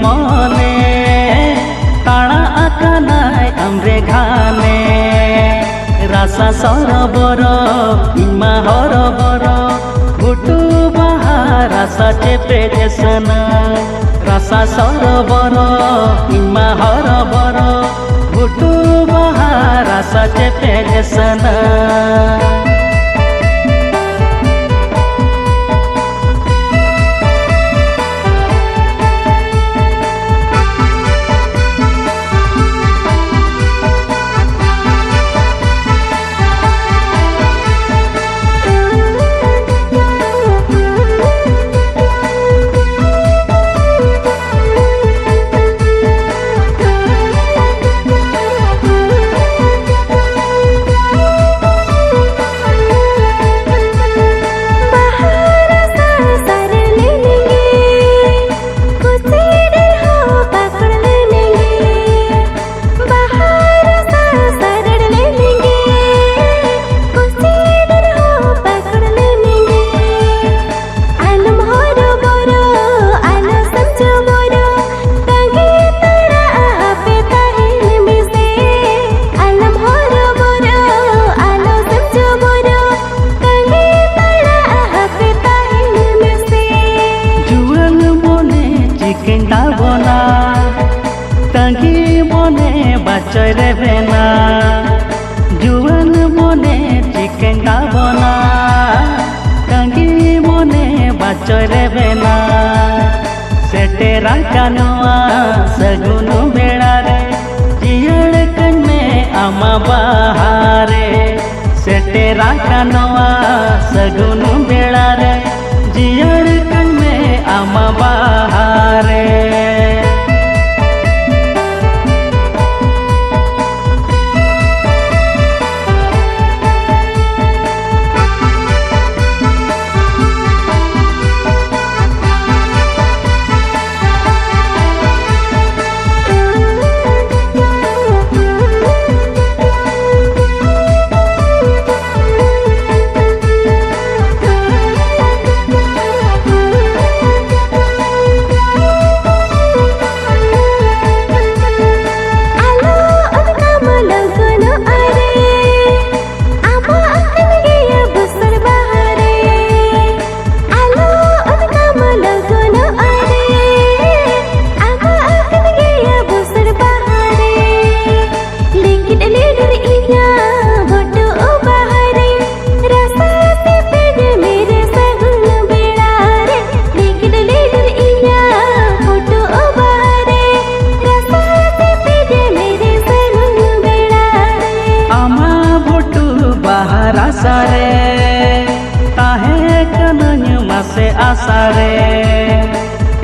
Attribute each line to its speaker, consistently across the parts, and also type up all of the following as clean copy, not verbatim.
Speaker 1: मने ताड़ा आकानाय आमरे घाने रासा सरबर इमा हरबर घुटू बाहा रासा चेपे जेसना रासा सरबर इमा हरबर घुटू बाहा रासा चेपे जेसना चरे बेना जुआन मने चिकेन डाबना कांगी मने बाचरे बेना सेटेरा कानवा सगुनु बेड़ा रे जियड़ कन में आमा बहारे सेटेरा कानवा सगुनु बेड़ा रे जियड़ कन में आमा बहारे आसारे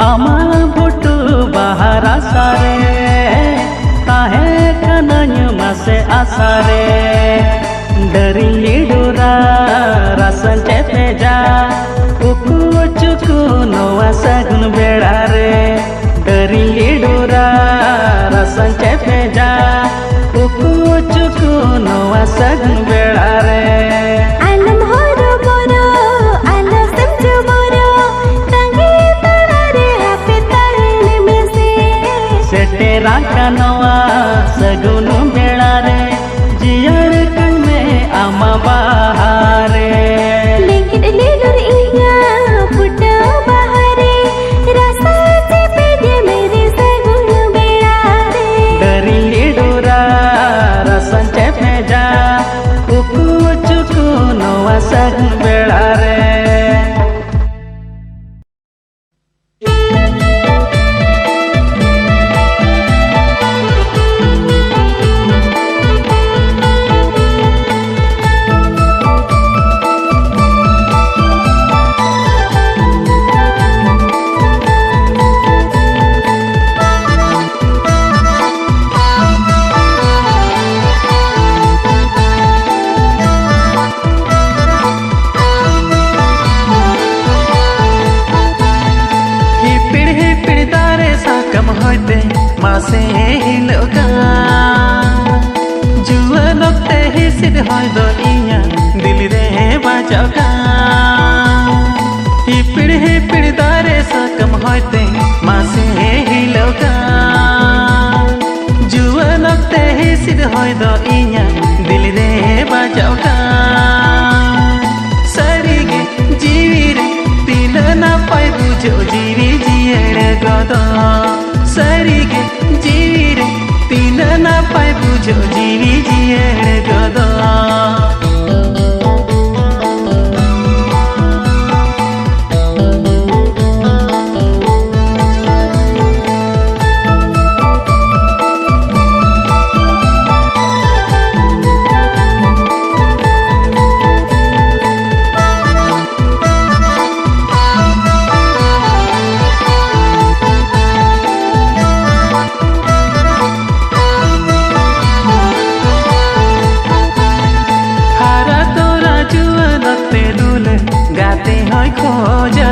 Speaker 1: आमा भुटू बाहर आसारे ताहे कनन मासे आसारे डरी लिडुरा रासन चेपे जा उकू चुकू नोआ सगुन बेड़ा रे डरी लिडुरा रासन चेपे जा उकू चुकू नोआ सगुन बेड़ा रे कानवा सगुनु बेड़ा रे जियड़ कन में आमा बहारे
Speaker 2: लेकिन लेलुर इया फुटा बहारे रासा चेपे जे मेरे सगुनु बेड़ा रे
Speaker 1: डरी लिडुरा रसन चेपे जा उकू चुकू नोआ सगुन बेड़ा रे मासे हिलोगा जुआन ओक्ते हिसिद होय दो इया दिल रे बाजोगा हिपिड़ दारे साकम होयते मासे हिलोगा होय दो इया दिल रे बाजाव का सारी गे जीवी रे तीन ना पाई बुझो जीवी जियड़ गदो सारी गे जीवी रे तीन ना पाई बुझो जीवी जियड़ गदो गाते होय खोजा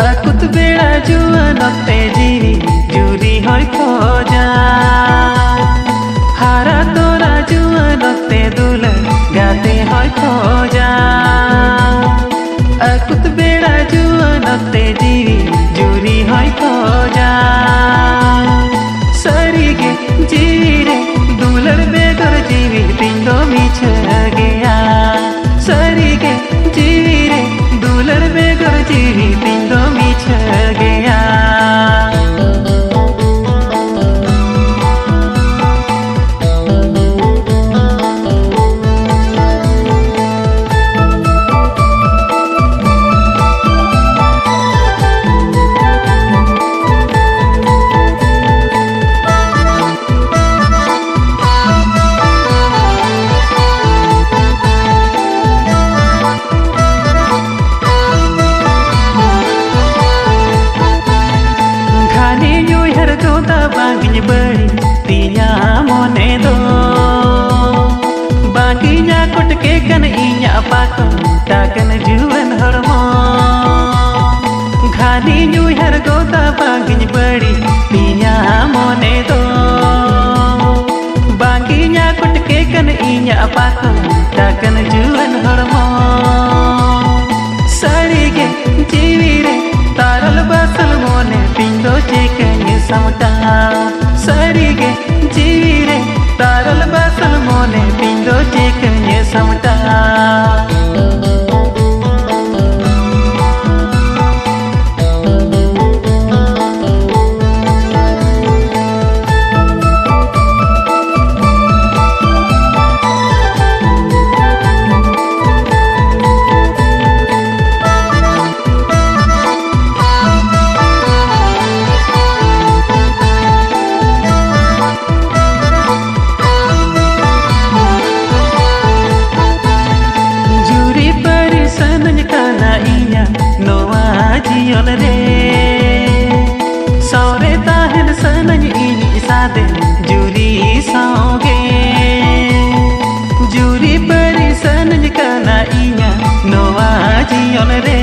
Speaker 1: अकुत बेड़ा जुआनते जीवी जुरी होय खोजा हारा तोरा जुआनते दुल गाते होय खोजा अकुत बेड़ा जुआनते जीवी जुरी होय खोजा सरी गे जीवी रे दुलर बेगर जीवी पिंडो मिछ गया सरी गे जीवी रे दुलर बेगर जीवी पिंडो मिछ गया बांगिnya beri tinya mone do baginya kutke kan inya apako takan juan hormo ghani nyui har gota baginya beri tinya mone do baginya kutke kan inya apako takan juan hormo sari ge jiwi re taral basal mone pindo chekanya samta सरी गे जीवी रे तारल basal मोने पिंडो चेकन्ये समटा जियल रे सौरे ताहन सनज इनी सादे जुरी सौगे जुरी परी सनज काना इया नोवा जियल रे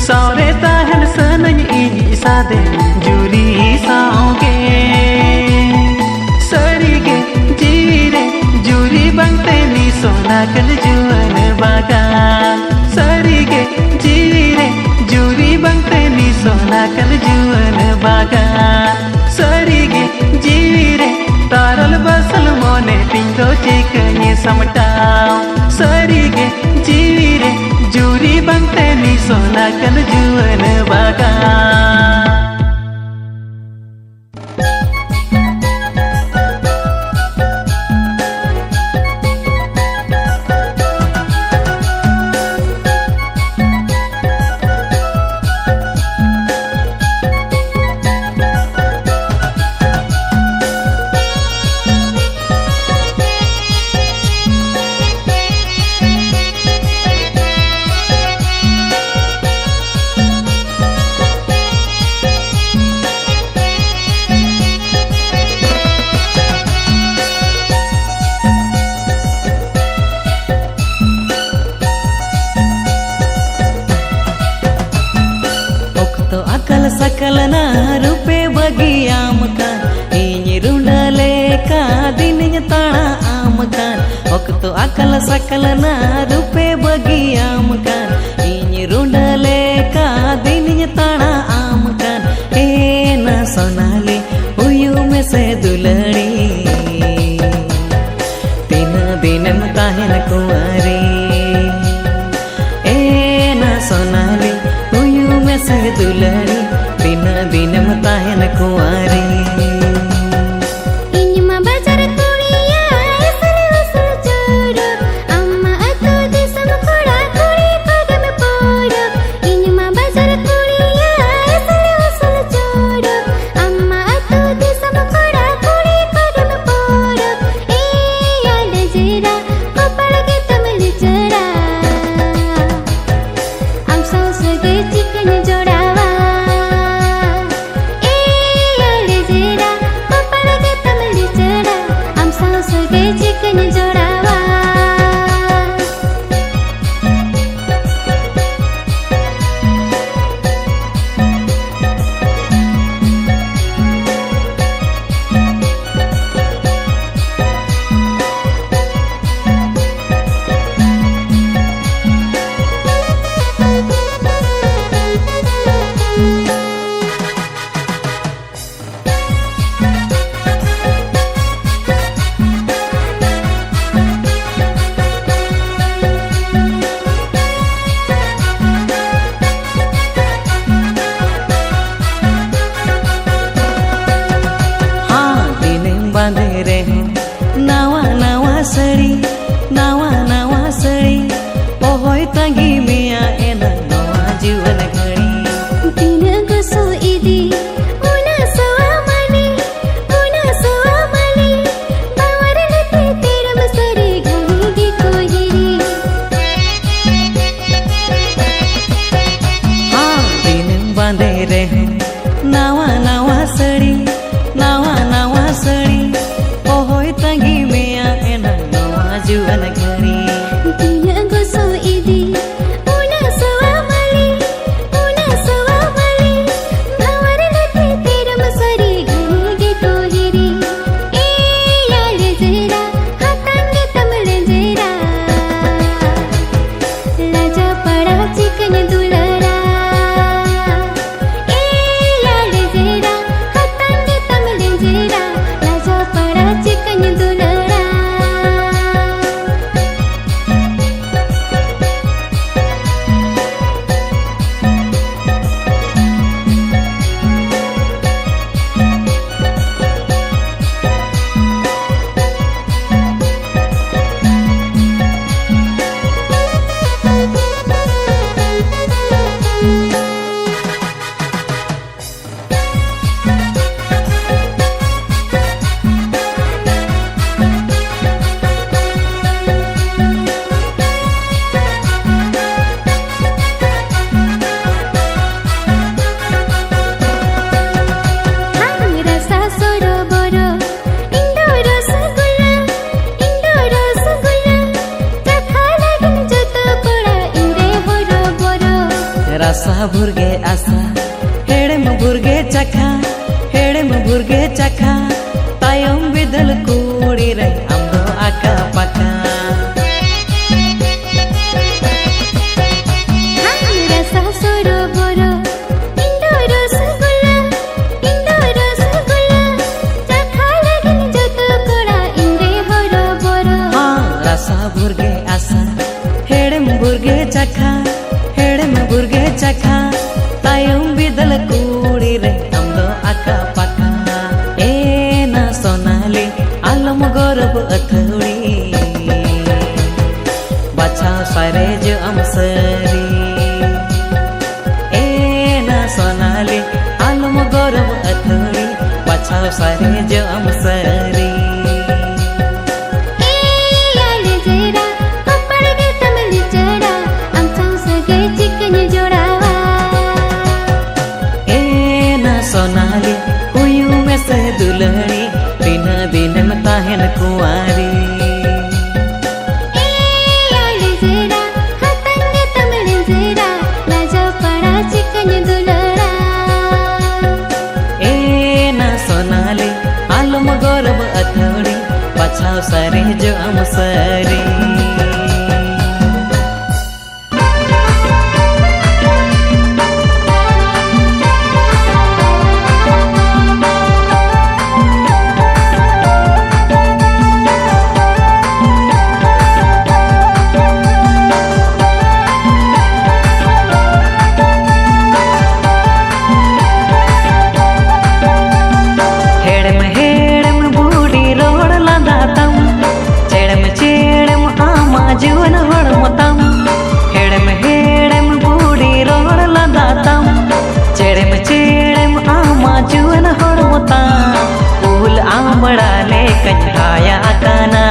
Speaker 1: सौरे ताहन सनज इनी सादे जुरी सौगे सरी गे जीवी रे जुरी बंगते नी सोना कल जुअन बागा सरी गे जीवी रे जुरी बंगते नी सोना कल जुअन बागा सरी गे जीवी रे तारल बसल मोने पिंडो चेकन्ये समटाओ सरी गे जीवी रे जुरी बंगते नी सोना कल जुअन बागा सकलना रूपे बगी आम कान इन रुंडले का दिन ताना आम कान ओक्तो अकल सकलना रूपे बगी आम कान इन रुंडले का दिन ताना आम कान ए न सोनाले उयू में से दुल दुलड़ी तीना दिनम ताहन कुआरी बांधे रे नावा नावा सड़ी ओहोय तंगी मिया एना नवा जीवन घड़ी
Speaker 2: दिन गुसो इदी उना सवा मनी बावर लते तेरम सरी घड़ी दी कोहिरी
Speaker 1: हाँ दिन बांधे रे नावा नावा सड़ी ओहोय तंगी मिया एना नवा जीवन घड़ी
Speaker 2: दिन गुसो इदी उना सवा मनी बावर लते तेरम सरी घड़ी दी कोहिरी ए यार जरा हातांग तमल जरा लाजा पड़ा चिकन दुलरा ए यार जरा हातांग तमल जरा लाजा पड़ा चिकन दुलरा
Speaker 1: रसा भुर्गे आसा हेड़ेम भुर्गे चखा तायम बिदल कूड़ी रे आमदो आका पाका
Speaker 2: रसा सोरो बोरो इंदो रसगुल्ला चखा लगिन जतो कोड़ा इंदे होरो बोरो
Speaker 1: हाँ रसा भुर्गे आसा हेड़ेम भुर्गे चखा तायम बिदल कूड़ी रे आमदो आका पाका ए ना सोनाली आलम गौरव अथड़ी बाछा सारेज अमसरी ए ना सोनाली आलम गौरव अथड़ी बाछा सारेज अमसरी सोनाली हुयू में से दुलड़ी तीना दिन में ताहन कुआरी ए ना सोनाली आलम गौरव अथड़ी पछाव सरे जो अमसरी जुअन हड़मता उल आमड़ा ले कन्हाया काना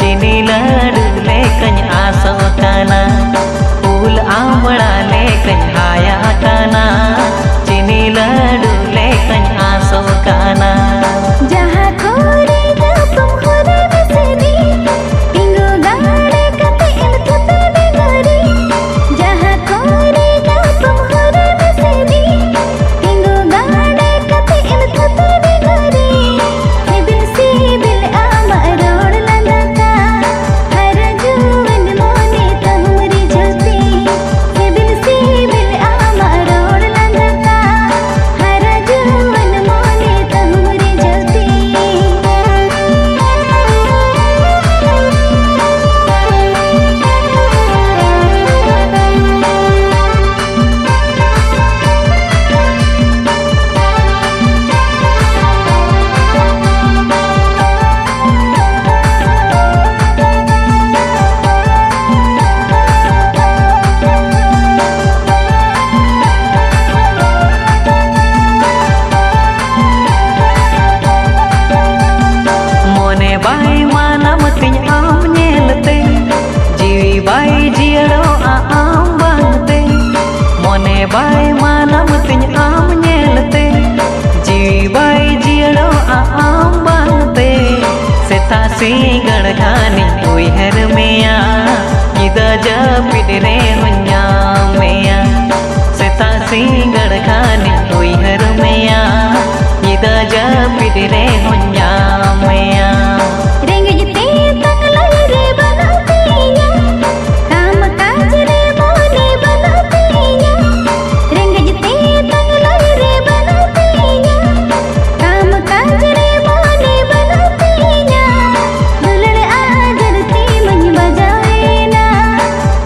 Speaker 1: चीनी लड्डू ले कन आसो काना उल आमड़ा ले कन्हाया काना चीनी लड्डू ले कन आसो काना
Speaker 2: जहाँ खोरे तुम खोरे बसरी टिंगो गाड़े कते इन थते बेगरी जहाँ खोरे तुम खोरे बसरी टिंगो गाड़े कते इन थते बेगरी सिबिल आमा रोड लंदता हर जुवन मोने तमरी जलती सिबिल आमा रोड लंदता हर जुवन मोने तमरी जलती
Speaker 1: मोने बाई मानम तिन आम नेलते जीवी बाई जियड़ो आम बांगते मोने बाई मानम तिन आम नेलते जीवी बाई जियड़ो आम बांगते सेता सिंगड़ खानी उइहर मेया इदा जपिड रे हुन्या मेया सेता सिंगड़ खानी उइहर मेया इदा जपिड रे हुन्या मेया
Speaker 2: रेंगजते तकलाई रे बनातिया काम काज रे मोने बनातिया रेंगजते तकलाई रे बनातिया काम काज रे मोने बनातिया दुलड़ आजरती मन बजावे ना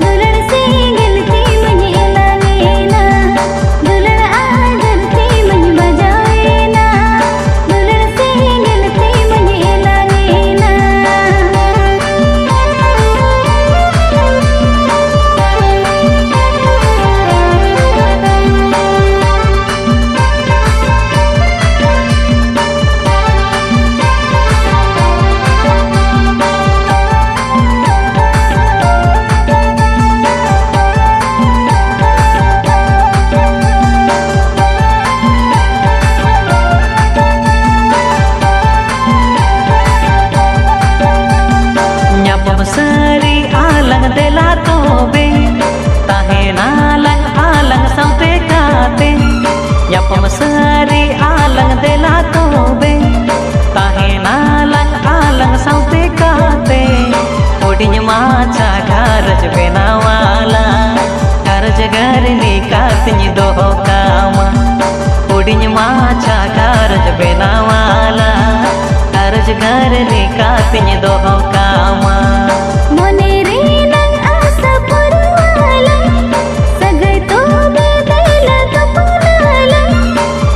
Speaker 2: दुलड़ से गिलती मन लागे ना दुलड़ आजरती मन बजावे ना दुलड़ से गिलती मन लागे ना
Speaker 1: nyapam sari alang dela tobe tahe nalang alang sampe kate nyapam sari alang dela tobe tahe nalang alang sampe kate odinya macha garaj benawala garaj garni katni do kama odinya macha garaj benawala garaj garni katni do kama
Speaker 2: मोने रे नंग आसा पुरवाला सगै तो बेदैला कपुनाला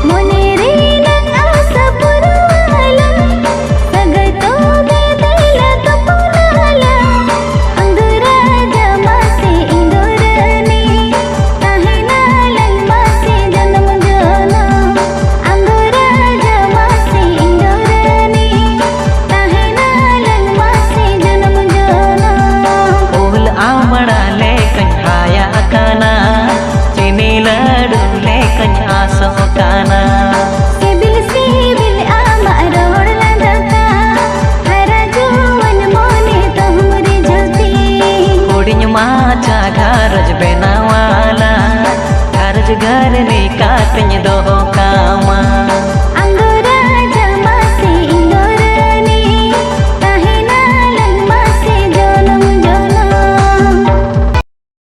Speaker 2: मोने रे नंग आसा पुरवाला सगै तो बेदैला कपुनाला अंगुरा जमा से इंदुरनी ताहे नालन मासे जन्म जाना अंगुरा जमा से इंदुरनी ताहे नालन मासे जन्म जाना
Speaker 1: उल आमड़ा ले कन्हाया काना चीनी लड्डू ले कन आसो काना
Speaker 2: सिबिल आमा रोड लंदता हर जुवन मोने तमरी जलती
Speaker 1: उड़िन माचा garaj benawala garaj garni